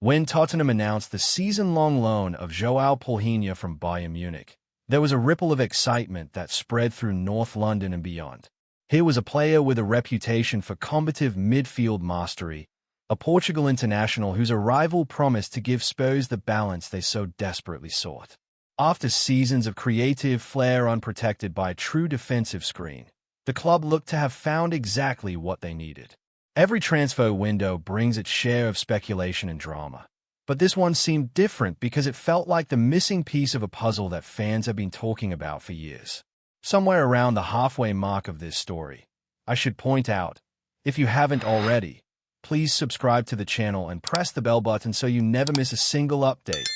When Tottenham announced the season-long loan of João Palhinha from Bayern Munich, there was a ripple of excitement that spread through North London and beyond. Here was a player with a reputation for combative midfield mastery, a Portugal international whose arrival promised to give Spurs the balance they so desperately sought. After seasons of creative flair unprotected by a true defensive screen, the club looked to have found exactly what they needed. Every transfer window brings its share of speculation and drama, but this one seemed different because it felt like the missing piece of a puzzle that fans have been talking about for years. Somewhere around the halfway mark of this story, I should point out, if you haven't already, please subscribe to the channel and press the bell button so you never miss a single update,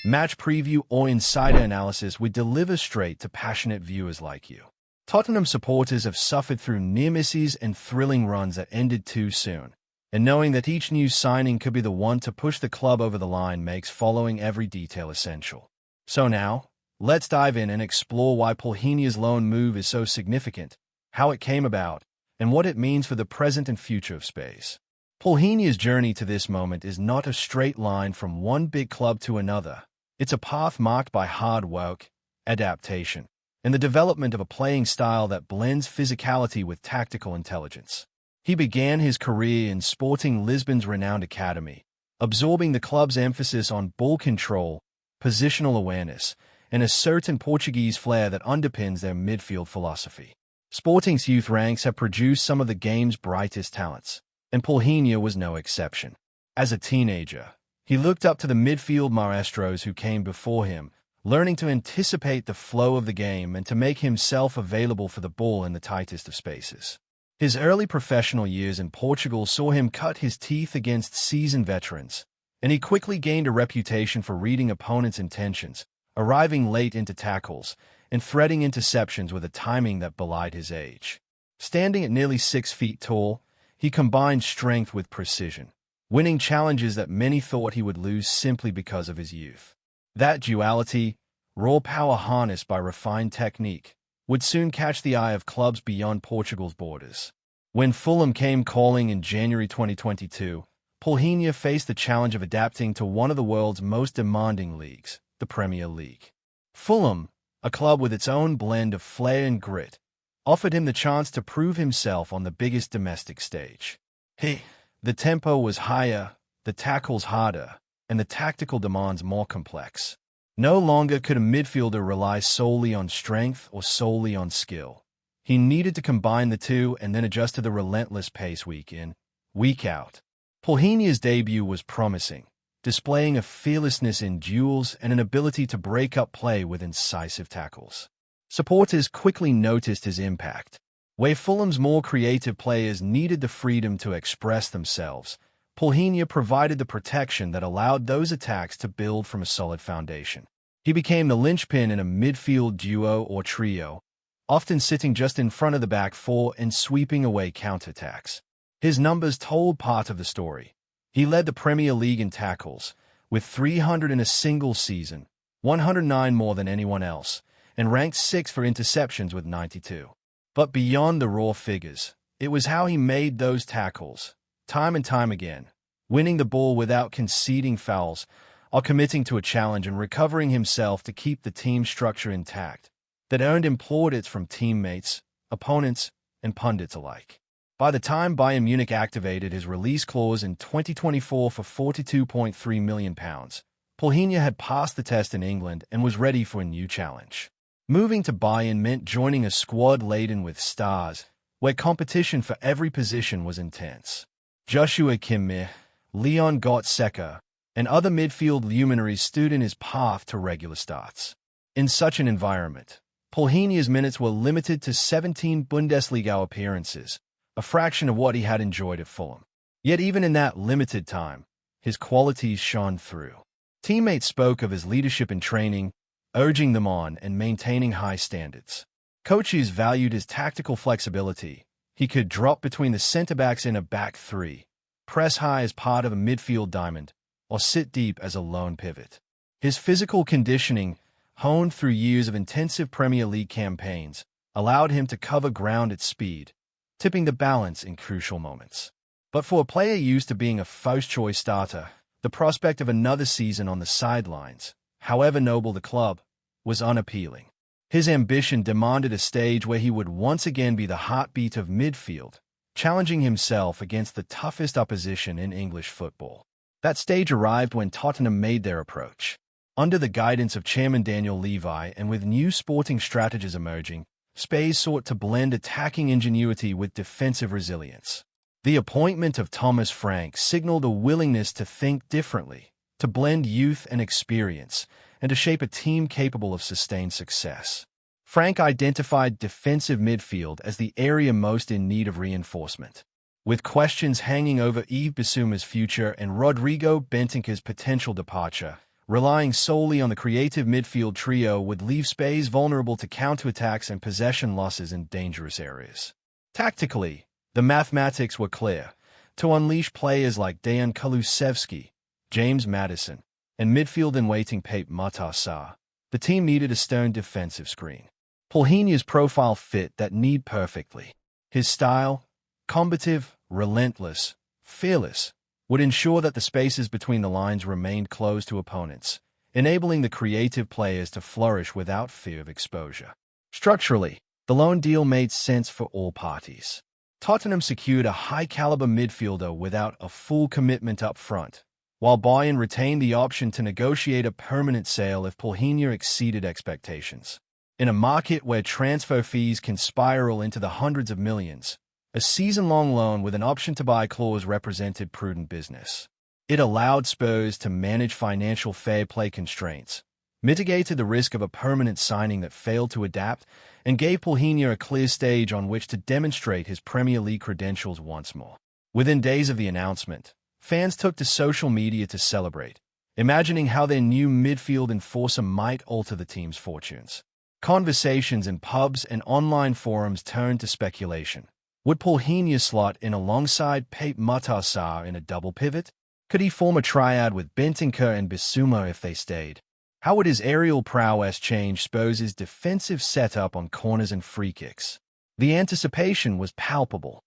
match preview, or insider analysis we deliver straight to passionate viewers like you. Tottenham supporters have suffered through near misses and thrilling runs that ended too soon, and knowing that each new signing could be the one to push the club over the line makes following every detail essential. So now, let's dive in and explore why Palhinha's loan move is so significant, how it came about, and what it means for the present and future of Spurs. Palhinha's journey to this moment is not a straight line from one big club to another. It's a path marked by hard work, adaptation, and the development of a playing style that blends physicality with tactical intelligence. He began his career in Sporting Lisbon's renowned academy, absorbing the club's emphasis on ball control, positional awareness, and a certain Portuguese flair that underpins their midfield philosophy. Sporting's youth ranks have produced some of the game's brightest talents, and Palhinha was no exception. As a teenager, he looked up to the midfield maestros who came before him, learning to anticipate the flow of the game and to make himself available for the ball in the tightest of spaces. His early professional years in Portugal saw him cut his teeth against seasoned veterans, and he quickly gained a reputation for reading opponents' intentions, arriving late into tackles, and threading interceptions with a timing that belied his age. Standing at nearly 6 feet tall, he combined strength with precision, winning challenges that many thought he would lose simply because of his youth. That duality, raw power harnessed by refined technique, would soon catch the eye of clubs beyond Portugal's borders. When Fulham came calling in January 2022, Palhinha faced the challenge of adapting to one of the world's most demanding leagues, the Premier League. Fulham, a club with its own blend of flair and grit, offered him the chance to prove himself on the biggest domestic stage. The tempo was higher, the tackles harder, and the tactical demands more complex. No longer could a midfielder rely solely on strength or solely on skill. He needed to combine the two and then adjust to the relentless pace week in, week out. Palhinha's debut was promising, displaying a fearlessness in duels and an ability to break up play with incisive tackles. Supporters quickly noticed his impact. Where Fulham's more creative players needed the freedom to express themselves, Palhinha provided the protection that allowed those attacks to build from a solid foundation. He became the linchpin in a midfield duo or trio, often sitting just in front of the back four and sweeping away counterattacks. His numbers told part of the story. He led the Premier League in tackles, with 300 in a single season, 109 more than anyone else, and ranked 6th for interceptions with 92. But beyond the raw figures, it was how he made those tackles, time and time again, winning the ball without conceding fouls or committing to a challenge and recovering himself to keep the team structure intact, that earned him plaudits from teammates, opponents, and pundits alike. By the time Bayern Munich activated his release clause in 2024 for £42.3 million, Palhinha had passed the test in England and was ready for a new challenge. Moving to Bayern meant joining a squad laden with stars, where competition for every position was intense. Joshua Kimmich, Leon Goretzka, and other midfield luminaries stood in his path to regular starts. In such an environment, Palhinha's minutes were limited to 17 Bundesliga appearances, a fraction of what he had enjoyed at Fulham. Yet even in that limited time, his qualities shone through. Teammates spoke of his leadership in training, urging them on and maintaining high standards. Coaches valued his tactical flexibility. He could drop between the centre-backs in a back three, press high as part of a midfield diamond, or sit deep as a lone pivot. His physical conditioning, honed through years of intensive Premier League campaigns, allowed him to cover ground at speed, tipping the balance in crucial moments. But for a player used to being a first-choice starter, The prospect of another season on the sidelines, however noble the club, was unappealing. His ambition demanded a stage where he would once again be the heartbeat of midfield, challenging himself against the toughest opposition in English football. That stage arrived when Tottenham made their approach. Under the guidance of Chairman Daniel Levy and with new sporting strategies emerging, Spurs sought to blend attacking ingenuity with defensive resilience. The appointment of Thomas Frank signaled a willingness to think differently, to blend youth and experience, and to shape a team capable of sustained success. Frank identified defensive midfield as the area most in need of reinforcement. With questions hanging over Yves Bissouma's future and Rodrigo Bentancur's potential departure, relying solely on the creative midfield trio would leave Spurs vulnerable to counterattacks and possession losses in dangerous areas. Tactically, the mathematics were clear. To unleash players like Dejan Kulusevski, James Maddison, and midfield-in-waiting Pape Matar Sarr, the team needed a stern defensive screen. Palhinha's profile fit that need perfectly. His style, combative, relentless, fearless, would ensure that the spaces between the lines remained closed to opponents, enabling the creative players to flourish without fear of exposure. Structurally, the loan deal made sense for all parties. Tottenham secured a high-caliber midfielder without a full commitment up front, while Bayern retained the option to negotiate a permanent sale if Palhinha exceeded expectations. In a market where transfer fees can spiral into the hundreds of millions, a season-long loan with an option-to-buy clause represented prudent business. It allowed Spurs to manage financial fair play constraints, mitigated the risk of a permanent signing that failed to adapt, and gave Palhinha a clear stage on which to demonstrate his Premier League credentials once more. Within days of the announcement, fans took to social media to celebrate, imagining how their new midfield enforcer might alter the team's fortunes. Conversations in pubs and online forums turned to speculation. Would Palhinha slot in alongside Pape Matar Sarr in a double pivot? Could he form a triad with Bentancur and Bissouma if they stayed? How would his aerial prowess change Spurs' defensive setup on corners and free kicks? The anticipation was palpable.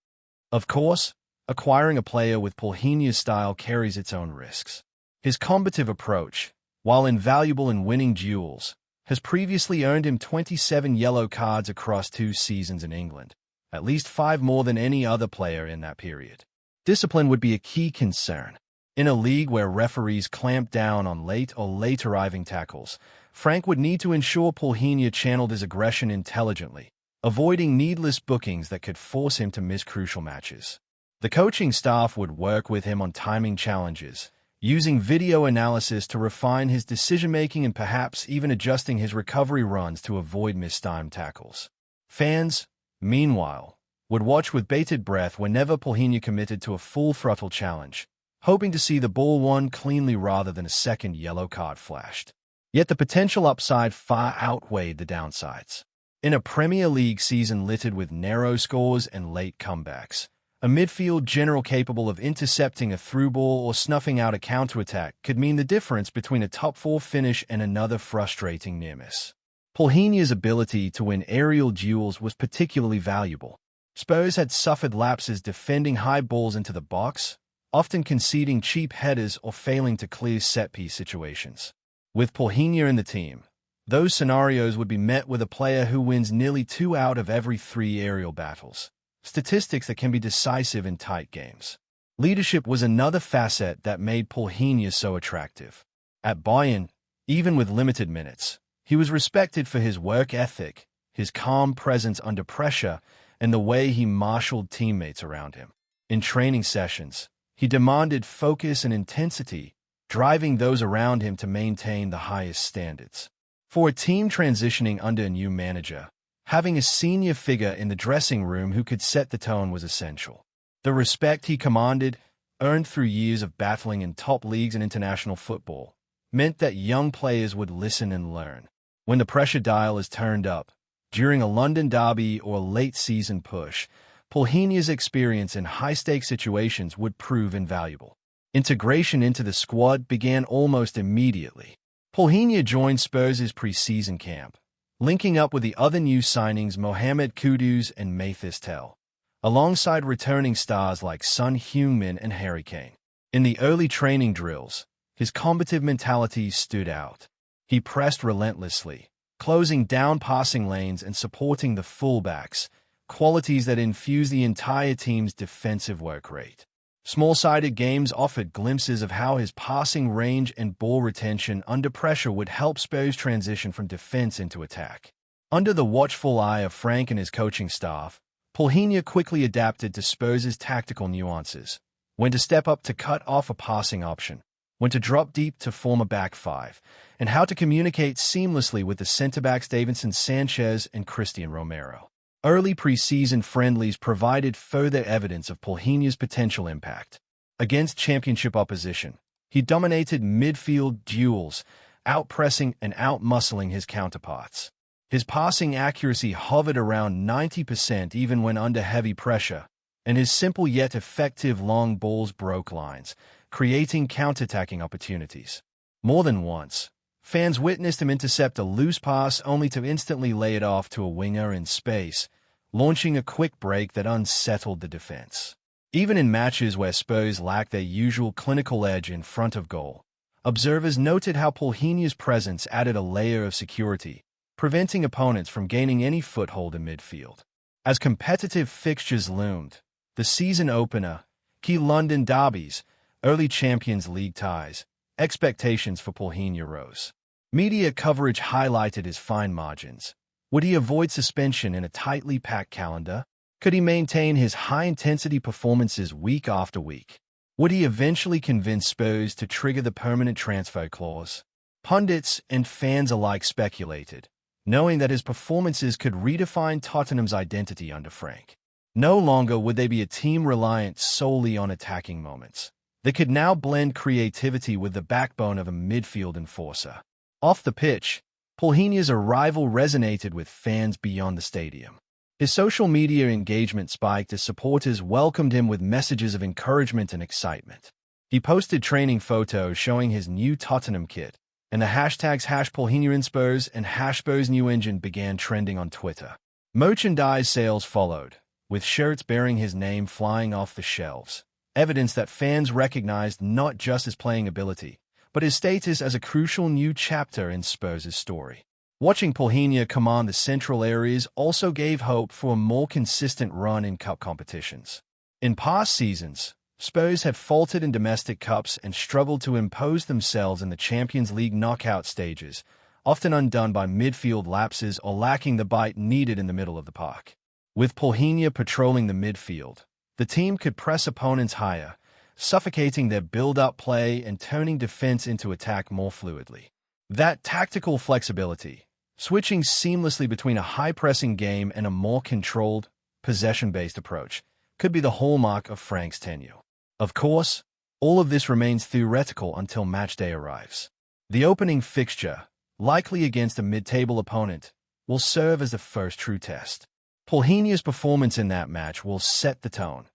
Of course, acquiring a player with Palhinha's style carries its own risks. His combative approach, while invaluable in winning duels, has previously earned him 27 yellow cards across 2 seasons in England, at least 5 more than any other player in that period. Discipline would be a key concern. In a league where referees clamp down on late or late-arriving tackles, Frank would need to ensure Palhinha channeled his aggression intelligently, avoiding needless bookings that could force him to miss crucial matches. The coaching staff would work with him on timing challenges, using video analysis to refine his decision-making and perhaps even adjusting his recovery runs to avoid mistimed tackles. Fans, meanwhile, would watch with bated breath whenever Palhinha committed to a full-throttle challenge, hoping to see the ball won cleanly rather than a second yellow card flashed. Yet the potential upside far outweighed the downsides. In a Premier League season littered with narrow scores and late comebacks, a midfield general capable of intercepting a through ball or snuffing out a counterattack could mean the difference between a top-4 finish and another frustrating near-miss. Palhinha's ability to win aerial duels was particularly valuable. Spurs had suffered lapses defending high balls into the box, often conceding cheap headers or failing to clear set-piece situations. With Palhinha in the team, those scenarios would be met with a player who wins nearly 2 out of every 3 aerial battles, statistics that can be decisive in tight games. Leadership was another facet that made Palhinha so attractive. At Bayern, even with limited minutes, he was respected for his work ethic, his calm presence under pressure, and the way he marshaled teammates around him. In training sessions, he demanded focus and intensity, driving those around him to maintain the highest standards. For a team transitioning under a new manager, having a senior figure in the dressing room who could set the tone was essential. The respect he commanded, earned through years of battling in top leagues and international football, meant that young players would listen and learn. When the pressure dial is turned up, during a London derby or a late-season push, Palhinha's experience in high-stakes situations would prove invaluable. Integration into the squad began almost immediately. Palhinha joined Spurs' pre-season camp, linking up with the other new signings Mohamed Kudus and Mathis Tel, alongside returning stars like Son Heung-min and Harry Kane. In the early training drills, his combative mentality stood out. He pressed relentlessly, closing down passing lanes and supporting the fullbacks, qualities that infuse the entire team's defensive work rate. Small-sided games offered glimpses of how his passing range and ball retention under pressure would help Spurs transition from defense into attack. Under the watchful eye of Frank and his coaching staff, Palhinha quickly adapted to Spurs' tactical nuances: when to step up to cut off a passing option, when to drop deep to form a back five, and how to communicate seamlessly with the centre-backs Davinson Sanchez and Christian Romero. Early preseason friendlies provided further evidence of Palhinha's potential impact. Against championship opposition, he dominated midfield duels, outpressing and outmuscling his counterparts. His passing accuracy hovered around 90% even when under heavy pressure, and his simple yet effective long balls broke lines, creating counterattacking opportunities. More than once, fans witnessed him intercept a loose pass only to instantly lay it off to a winger in space, launching a quick break that unsettled the defense. Even in matches where Spurs lacked their usual clinical edge in front of goal, observers noted how Palhinha's presence added a layer of security, preventing opponents from gaining any foothold in midfield. As competitive fixtures loomed, the season opener, key London derbies, early Champions League ties, expectations for Palhinha rose. Media coverage highlighted his fine margins. Would he avoid suspension in a tightly packed calendar? Could he maintain his high-intensity performances week after week? Would he eventually convince Spurs to trigger the permanent transfer clause? Pundits and fans alike speculated, knowing that his performances could redefine Tottenham's identity under Frank. No longer would they be a team reliant solely on attacking moments. They could now blend creativity with the backbone of a midfield enforcer. Off the pitch, Palhinha's arrival resonated with fans beyond the stadium. His social media engagement spiked as supporters welcomed him with messages of encouragement and excitement. He posted training photos showing his new Tottenham kit, and the hashtags #PalhinhaInSpurs and #SpursNewEngine began trending on Twitter. Merchandise sales followed, with shirts bearing his name flying off the shelves, evidence that fans recognized not just his playing ability, but his status as a crucial new chapter in Spurs' story. Watching Palhinha command the central areas also gave hope for a more consistent run in cup competitions. In past seasons, Spurs had faltered in domestic cups and struggled to impose themselves in the Champions League knockout stages, often undone by midfield lapses or lacking the bite needed in the middle of the park. With Palhinha patrolling the midfield, the team could press opponents higher, suffocating their build-up play and turning defense into attack more fluidly. That tactical flexibility, switching seamlessly between a high-pressing game and a more controlled, possession-based approach, could be the hallmark of Frank's tenure. Of course, all of this remains theoretical until matchday arrives. The opening fixture, likely against a mid-table opponent, will serve as the first true test. Palhinha's performance in that match will set the tone.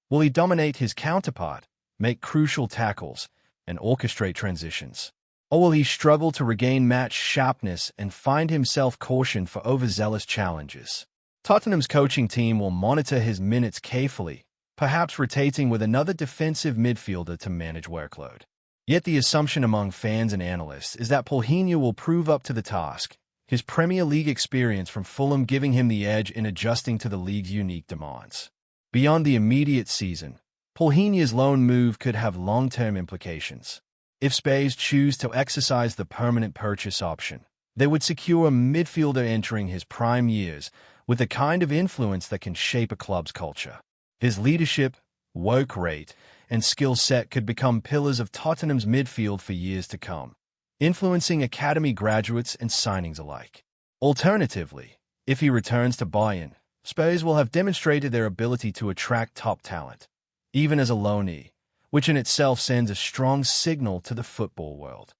Will he dominate his counterpart, make crucial tackles, and orchestrate transitions? Or will he struggle to regain match sharpness and find himself cautioned for overzealous challenges? Tottenham's coaching team will monitor his minutes carefully, perhaps rotating with another defensive midfielder to manage workload. Yet the assumption among fans and analysts is that Palhinha will prove up to the task, his Premier League experience from Fulham giving him the edge in adjusting to the league's unique demands. Beyond the immediate season, Palhinha's loan move could have long-term implications. If Spurs choose to exercise the permanent purchase option, they would secure a midfielder entering his prime years with the kind of influence that can shape a club's culture. His leadership, work rate, and skill set could become pillars of Tottenham's midfield for years to come, influencing academy graduates and signings alike. Alternatively, if he returns to Bayern, Spurs will have demonstrated their ability to attract top talent, even as a loanee, which in itself sends a strong signal to the football world.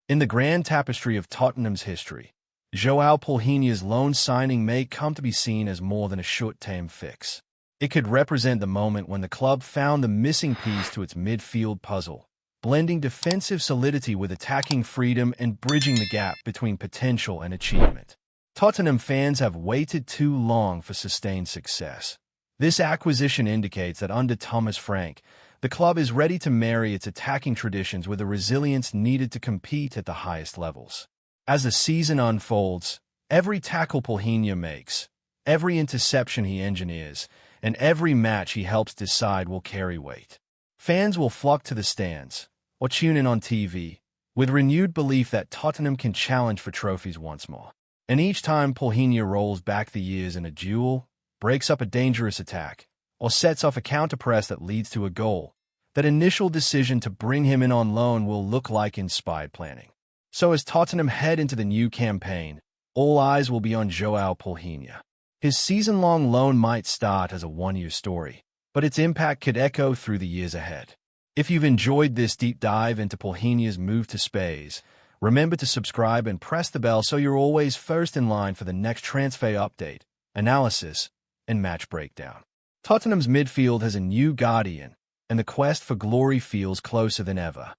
In the grand tapestry of Tottenham's history, João Palhinha's loan signing may come to be seen as more than a short-term fix. It could represent the moment when the club found the missing piece to its midfield puzzle, blending defensive solidity with attacking freedom and bridging the gap between potential and achievement. Tottenham fans have waited too long for sustained success. This acquisition indicates that under Thomas Frank, The club is ready to marry its attacking traditions with the resilience needed to compete at the highest levels. As the season unfolds, every tackle Palhinha makes, every interception he engineers, and every match he helps decide will carry weight. Fans will flock to the stands, or tune in on TV, with renewed belief that Tottenham can challenge for trophies once more. And each time Palhinha rolls back the years in a duel, breaks up a dangerous attack, or sets off a counter-press that leads to a goal, that initial decision to bring him in on loan will look like inspired planning. So as Tottenham head into the new campaign, all eyes will be on João Palhinha. His season-long loan might start as a one-year story, but its impact could echo through the years ahead. If you've enjoyed this deep dive into Palhinha's move to Spurs, remember to subscribe and press the bell so you're always first in line for the next transfer update, analysis, and match breakdown. Tottenham's midfield has a new guardian, and the quest for glory feels closer than ever.